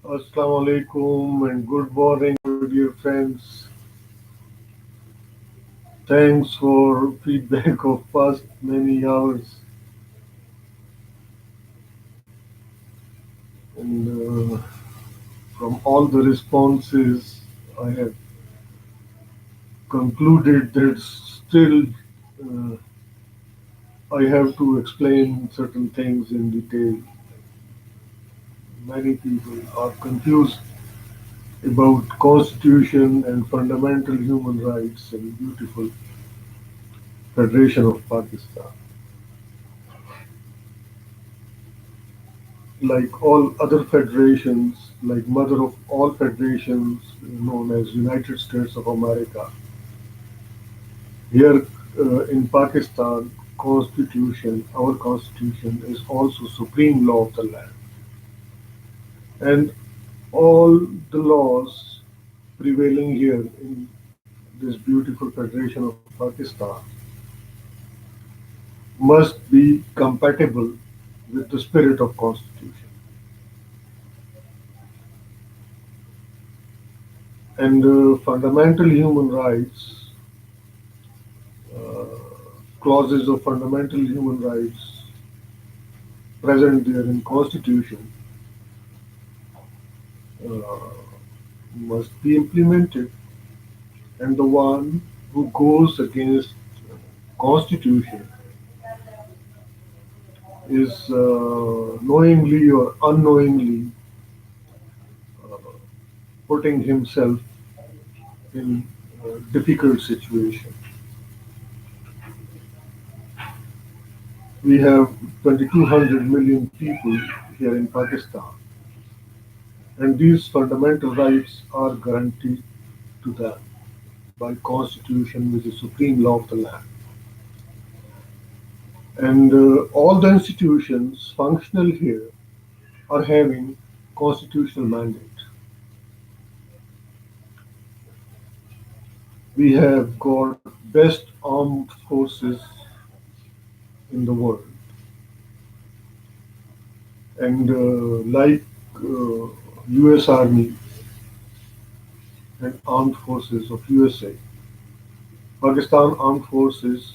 Assalamu alaikum and good morning, my dear friends. Thanks for feedback of past many hours and from all the responses I have concluded that still uh, I have to explain certain things in detail. Many people are confused about constitution and fundamental human rights in beautiful Federation of Pakistan. Like all other federations, like mother of all federations known as United States of America, here in Pakistan, our constitution is also supreme law of the land. And all the laws prevailing here in this beautiful federation of Pakistan must be compatible with the spirit of constitution. And fundamental human rights uh, clauses of fundamental human rights present there in Constitution uh, must be implemented, and the one who goes against Constitution is knowingly or unknowingly uh, putting himself in a difficult situation. We have 2,200 million people here in Pakistan, and these fundamental rights are guaranteed to them by Constitution, which is supreme law of the land. And all the institutions functional here are having constitutional mandate. We have got best armed forces in the world, and like U.S. Army and armed forces of USA, Pakistan armed forces,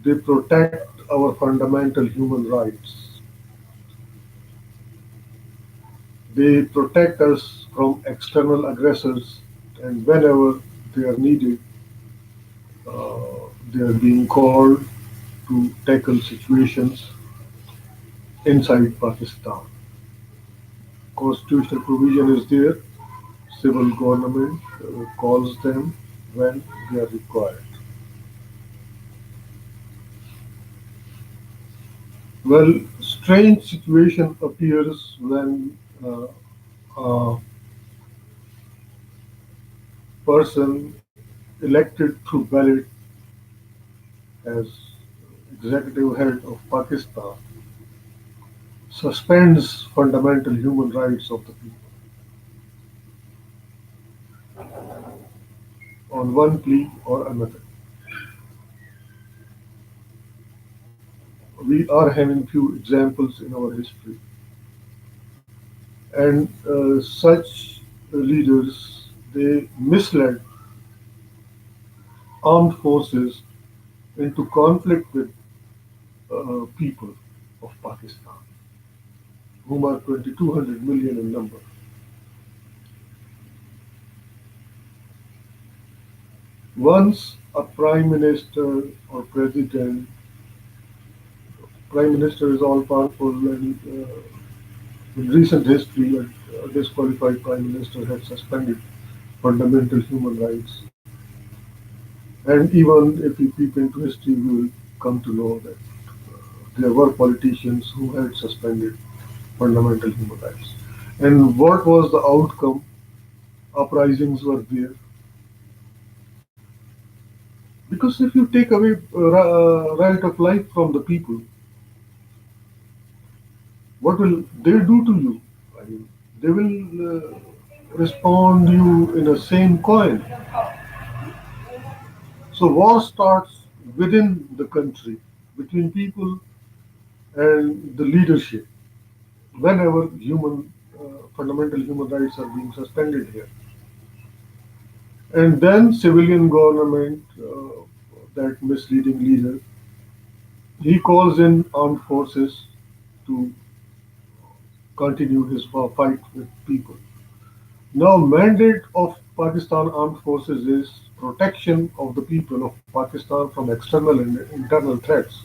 they protect our fundamental human rights. They protect us from external aggressors, and whenever they are needed, they are being called to tackle situations inside Pakistan. Constitutional provision is there. Civil government calls them when they are required. Well, strange situation appears when a person elected through ballot as executive head of Pakistan suspends fundamental human rights of the people on one plea or another. We are having few examples in our history, and such leaders, they misled armed forces into conflict with people of Pakistan, whom are 2,200 million in number. Once a prime minister or president, prime minister is all powerful, and in recent history, a disqualified prime minister had suspended fundamental human rights. And even if we peep into history, we will come to know that there were politicians who had suspended fundamental human rights. And what was the outcome? Uprisings were there. Because if you take away right of life from the people, what will they do to you? I mean, they will respond you in a same coin. So war starts within the country, between people and the leadership. Whenever human fundamental human rights are being suspended here. And then civilian government, that misleading leader, he calls in armed forces to continue his fight with people. Now, mandate of Pakistan armed forces is protection of the people of Pakistan from external and internal threats.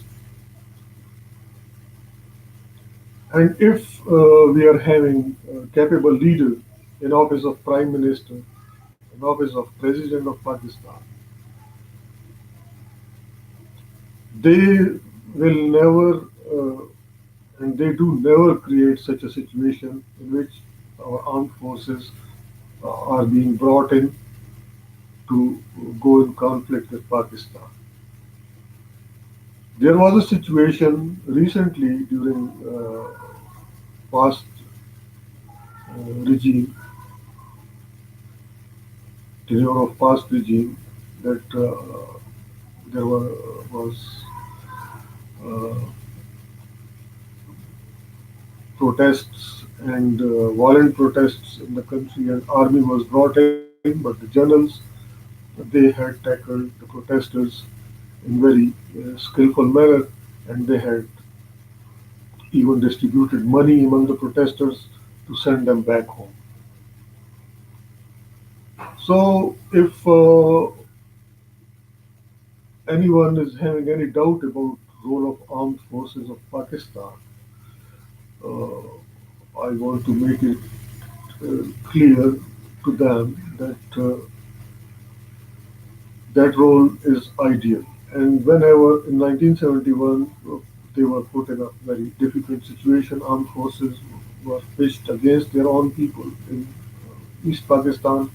And if we are having a capable leader in office of prime minister, in office of president of Pakistan, they will never and they do never create such a situation in which our armed forces are being brought in to go in conflict with Pakistan. There was a situation recently during past regime, tenure of past regime, that was uh, protests and violent protests in the country, and army was brought in, but the generals, they had tackled the protesters in very skillful manner, and they had even distributed money among the protesters to send them back home. So, if anyone is having any doubt about role of armed forces of Pakistan, uh, I want to make it clear to them that that role is ideal. And whenever in 1971 they were put in a very difficult situation, armed forces were pitched against their own people in East Pakistan,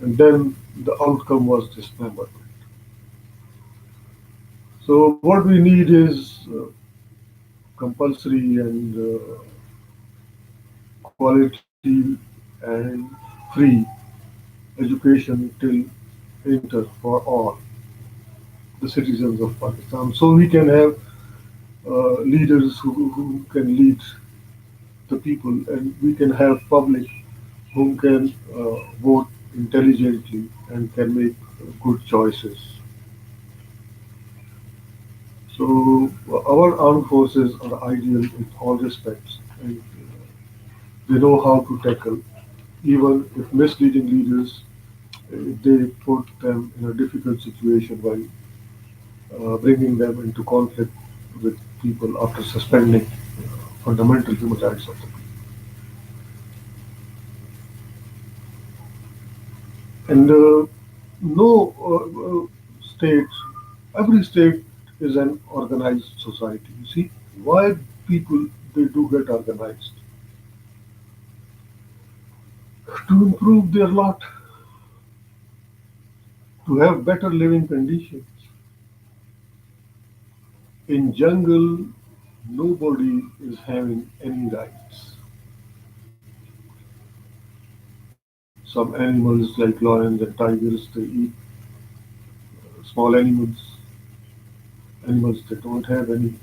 and then the outcome was dismemberment. So what we need is compulsory and quality and free education till inter for all the citizens of Pakistan. So we can have leaders who can lead the people, and we can have public who can vote intelligently and can make good choices. So our armed forces are ideal in all respects, and they know how to tackle even if misleading leaders they put them in a difficult situation by bringing them into conflict with people after suspending fundamental human rights of the people. And no state, every state is an organized society. You see, why people they do get organized to improve their lot, to have better living conditions. In jungle, nobody is having any rights. Some animals like lions and tigers they eat small animals that don't have any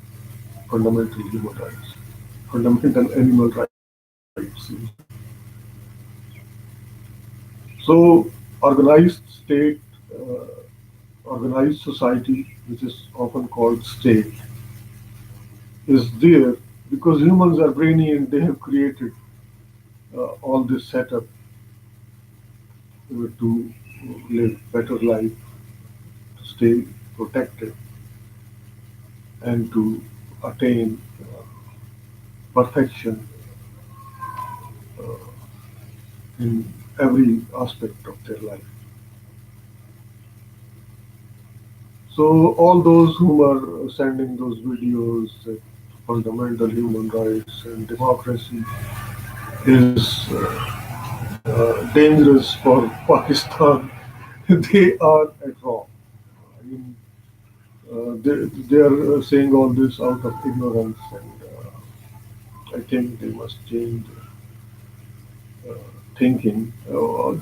fundamental human rights, fundamental animal rights. So, organized state, uh, organized society, which is often called state, is there because humans are brainy and they have created all this setup to live better life, to stay protected, and to attain perfection in every aspect of their life. So all those who are sending those videos that fundamental human rights and democracy is dangerous for Pakistan, they are at wrong. I mean, they are saying all this out of ignorance, and I think they must change thinking.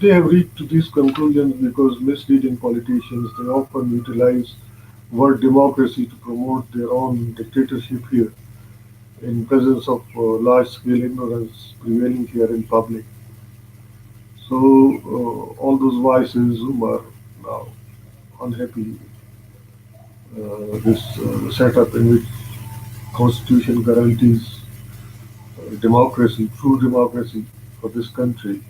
They have reached to these conclusions because misleading politicians they often utilize word democracy to promote their own dictatorship here. in presence of large-scale ignorance prevailing here in public. So all those voices who are now unhappy this setup in which constitution guarantees democracy, true democracy for this country,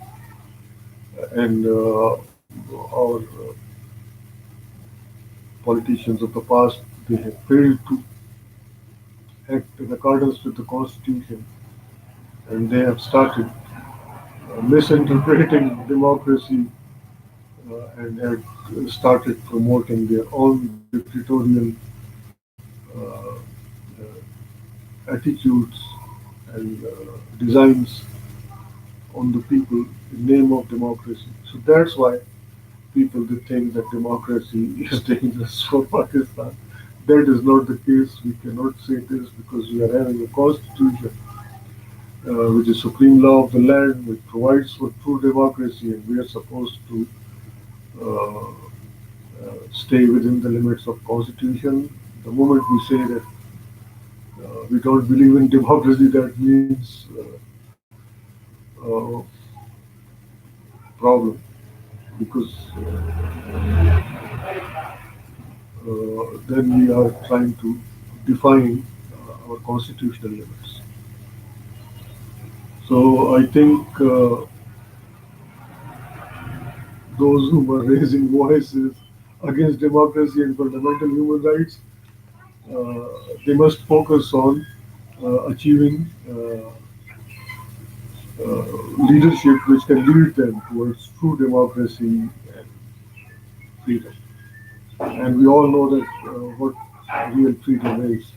and our politicians of the past, they have failed to act in accordance with the constitution, and they have started misinterpreting democracy and had started promoting their own dictatorial uh, attitudes and designs on the people in name of democracy. So that's why people they think that democracy is dangerous for Pakistan. That is not the case. We cannot say this because we are having a constitution which is supreme law of the land, which provides for true democracy, and we are supposed to uh, stay within the limits of constitution. The moment we say that we don't believe in democracy, that means uh, problem because then we are trying to define our constitutional limits. So I think those who are raising voices against democracy and fundamental human rights, they must focus on achieving leadership which can lead them towards true democracy and freedom. And we all know that what real freedom is.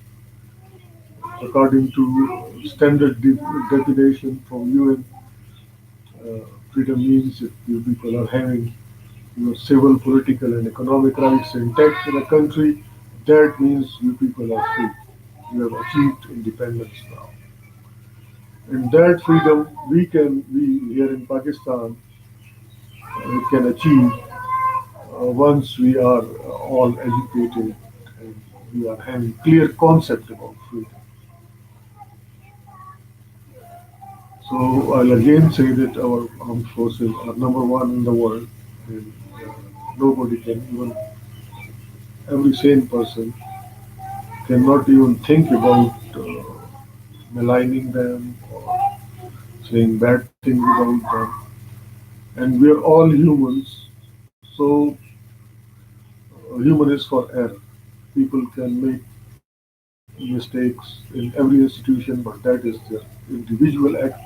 According to standard definition from UN, freedom means if you people are having your civil, political, and economic rights intact in a country, that means you people are free. You have achieved independence now. And that freedom we here in Pakistan, can achieve once we are all educated and we are having clear concept about freedom. So I'll again say that our armed forces are number one in the world, and nobody can even, every sane person cannot even think about maligning them or saying bad things about them. And we are all humans, so human is for error. People can make mistakes in every institution, but that is their individual act.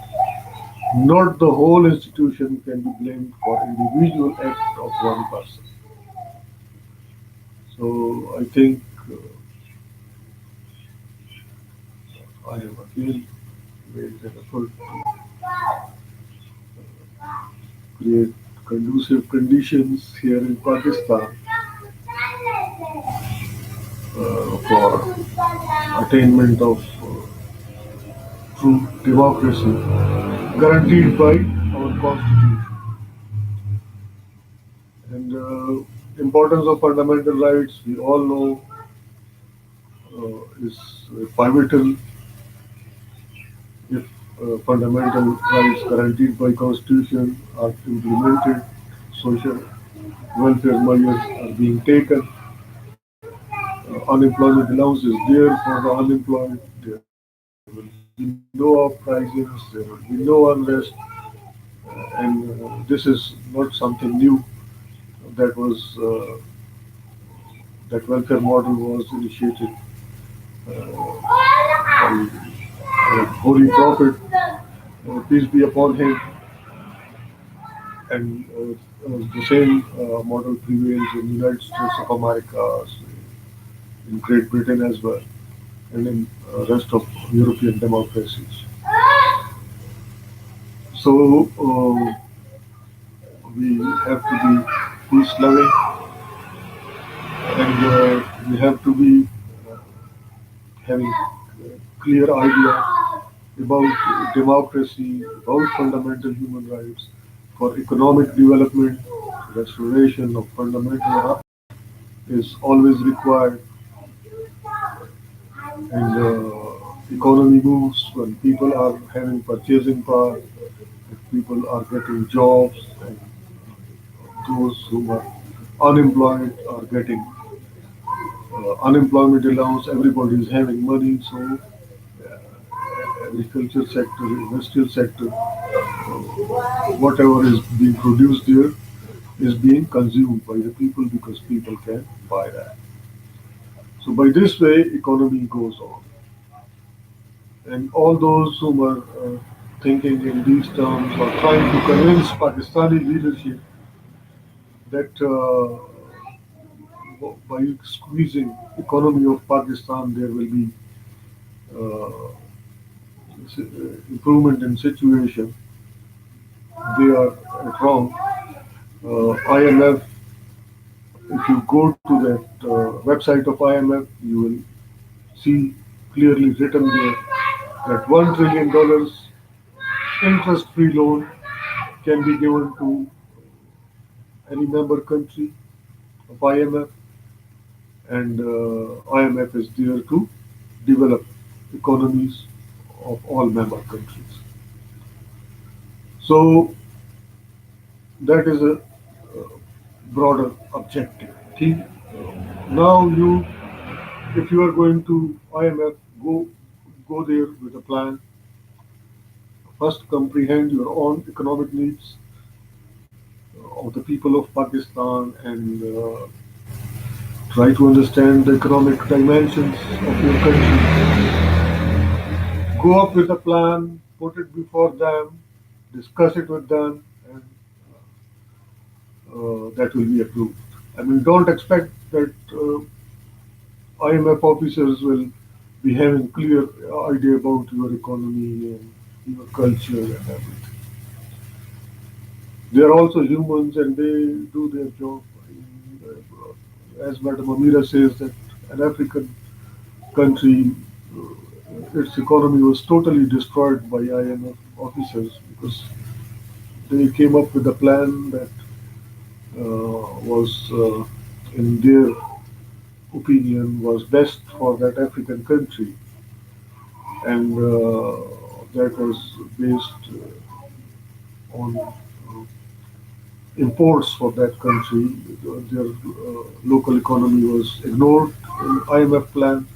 Not the whole institution can be blamed for individual act of one person. So I think I have again made an effort to create conducive conditions here in Pakistan for attainment of true democracy guaranteed by our constitution. And importance of fundamental rights, we all know, is pivotal. If fundamental rights guaranteed by constitution are implemented, social welfare measures are being taken, unemployment allowance is there for the unemployed, there will be no uprisings, there will be no unrest, and this is not something new that was that welfare model was initiated by our holy prophet, peace be upon him, and the same model prevails in United States of America, in Great Britain as well, and in rest of European democracies. So we have to be peace loving, and we have to be having clear idea about democracy, about fundamental human rights, for economic development, restoration of fundamental is always required, and Economy moves when people are having purchasing power, if people are getting jobs, and those who are unemployed are getting unemployment allowance. Everybody is having money, so agriculture sector, industrial sector, whatever is being produced there is being consumed by the people because people can buy that. So by this way, economy goes on, and all those who were thinking in these terms or trying to convince Pakistani leadership that by squeezing economy of Pakistan there will be uh, improvement in situation, they are wrong. IMF, if you go to that website of IMF, you will see clearly written there that $1 trillion interest-free loan can be given to any member country of IMF, and IMF is there to develop economies of all member countries. So that is a broader objective. Okay? Now you, if you are going to IMF, go there with a plan. First, comprehend your own economic needs of the people of Pakistan and try to understand the economic dimensions of your country. Go up with a plan, put it before them, discuss it with them, and that will be approved. I mean, don't expect that IMF officers will be having clear idea about your economy and your culture and everything. They are also humans and they do their job. As Madam Amira says, that an African country, its economy was totally destroyed by IMF officers because they came up with a plan that was, in their opinion, was best for that African country, and that was based on imports for that country. Their local economy was ignored in IMF plan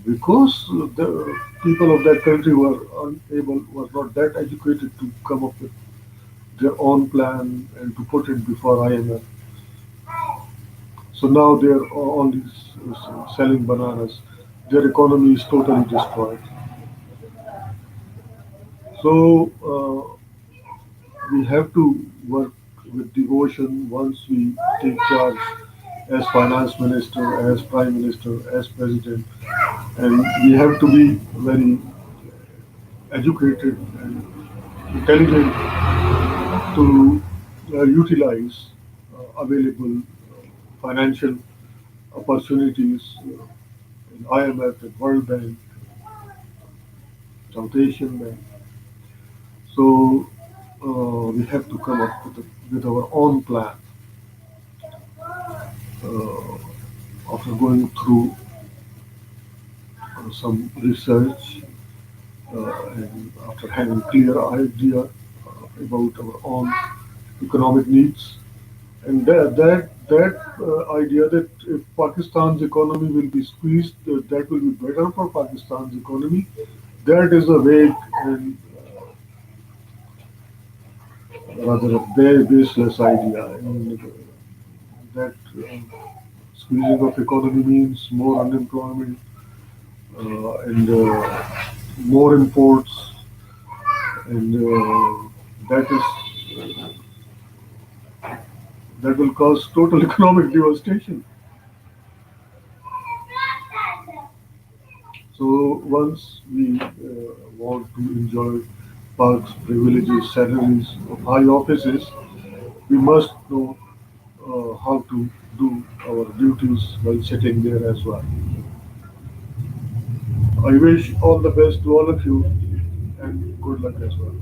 because the people of that country were unable, were not that educated to come up with their own plan and to put it before IMF. So now they are only selling bananas. Their economy is totally destroyed. So we have to work with devotion once we take charge as finance minister, as prime minister, as president, and we have to be very educated and intelligent to utilize available financial opportunities in IMF and World Bank, South Asian Bank. So we have to come up with our own plan uh, after going through some research and after having clear idea about our own economic needs. And that idea that if Pakistan's economy will be squeezed, that will be better for Pakistan's economy. That is a vague and rather a baseless idea. And that squeezing of economy means more unemployment and more imports, and that is that will cause total economic devastation. So once we want to enjoy perks, privileges, salaries of high offices, we must know how to do our duties while sitting there as well. I wish all the best to all of you and good luck as well.